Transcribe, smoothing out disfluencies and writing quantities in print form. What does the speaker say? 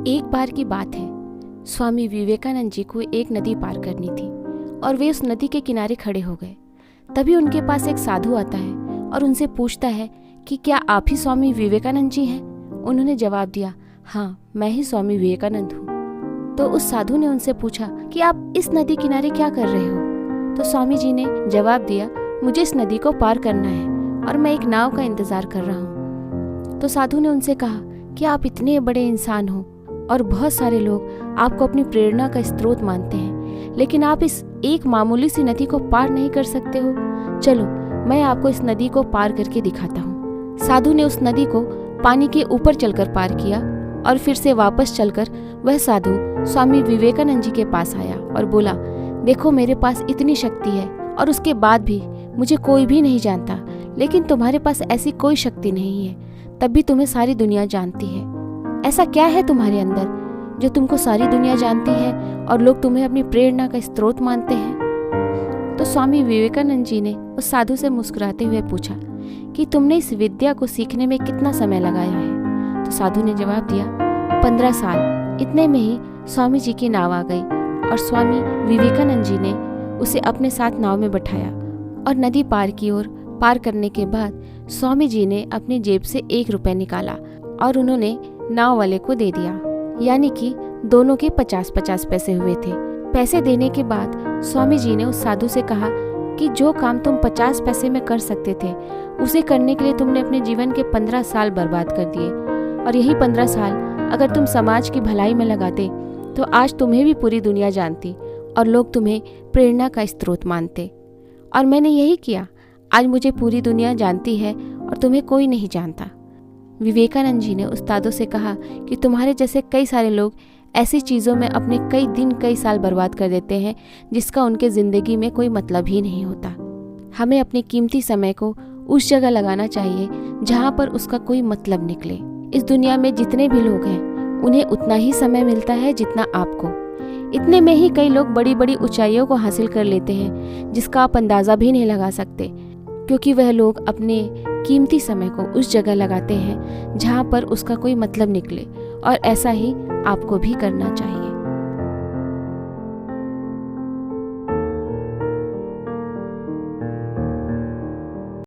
एक बार की बात है, स्वामी विवेकानंद जी को एक नदी पार करनी थी और वे उस नदी के किनारे खड़े हो गए। तभी उनके पास एक साधु आता है और उनसे पूछता है कि क्या आप ही स्वामी विवेकानंद जी हैं? उन्होंने जवाब दिया, हाँ, मैं ही स्वामी विवेकानंद हूँ। तो उस साधु ने उनसे पूछा कि आप इस नदी किनारे क्या कर रहे हो? तो स्वामी जी ने जवाब दिया, मुझे इस नदी को पार करना है और मैं एक नाव का इंतजार कर रहा हूँ। तो साधु ने उनसे कहा कि आप इतने बड़े इंसान हो और बहुत सारे लोग आपको अपनी प्रेरणा का स्रोत मानते हैं, लेकिन आप इस एक मामूली सी नदी को पार नहीं कर सकते हो। चलो, मैं आपको इस नदी को पार करके दिखाता हूँ। साधु ने उस नदी को पानी के ऊपर चलकर पार किया और फिर से वापस चलकर वह साधु स्वामी विवेकानंद जी के पास आया और बोला, देखो, मेरे पास इतनी शक्ति है और उसके बाद भी मुझे कोई भी नहीं जानता, लेकिन तुम्हारे पास ऐसी कोई शक्ति नहीं है, तब भी तुम्हें सारी दुनिया जानती है। ऐसा क्या है तुम्हारे अंदर जो तुमको सारी दुनिया जानती है और लोग तुम्हें अपनी प्रेरणा का स्रोत मानते हैं? तो स्वामी विवेकानंद जी ने उस साधु से मुस्कुराते हुए पूछा कि तुमने इस विद्या को सीखने में कितना समय लगाया है? तो साधु ने जवाब दिया, 15 साल। इतने में ही स्वामी जी की नाव आ गई और स्वामी विवेकानंद जी ने उसे अपने साथ नाव में बैठाया और नदी पार की ओर पार करने के बाद स्वामी जी ने अपनी जेब से 1 रुपया निकाला और उन्होंने नाव वाले को दे दिया, यानी कि दोनों के 50-50 पैसे हुए थे। पैसे देने के बाद स्वामी जी ने उस साधु से कहा कि जो काम तुम 50 पैसे में कर सकते थे, उसे करने के लिए तुमने अपने जीवन के 15 साल बर्बाद कर दिए, और यही 15 साल अगर तुम समाज की भलाई में लगाते तो आज तुम्हें भी पूरी दुनिया जानती और लोग तुम्हें प्रेरणा का स्रोत मानते। और मैंने यही किया। आज मुझे पूरी दुनिया जानती है और तुम्हें कोई नहीं जानता। विवेकानंद जी ने उस्तादों से कहा कि तुम्हारे जैसे कई सारे लोग ऐसी चीज़ों में अपने कई दिन कई साल बर्बाद कर देते हैं जिसका उनके ज़िंदगी में कोई मतलब ही नहीं होता। हमें अपने कीमती समय को उस जगह लगाना चाहिए जहाँ पर उसका कोई मतलब निकले। इस दुनिया में जितने भी लोग हैं उन्हें उतना ही समय मिलता है जितना आपको। इतने में ही कई लोग बड़ी बड़ी ऊंचाइयों को हासिल कर लेते हैं जिसका आप अंदाज़ा भी नहीं लगा सकते, क्योंकि वह लोग अपने कीमती समय को उस जगह लगाते हैं जहाँ पर उसका कोई मतलब निकले, और ऐसा ही आपको भी करना चाहिए।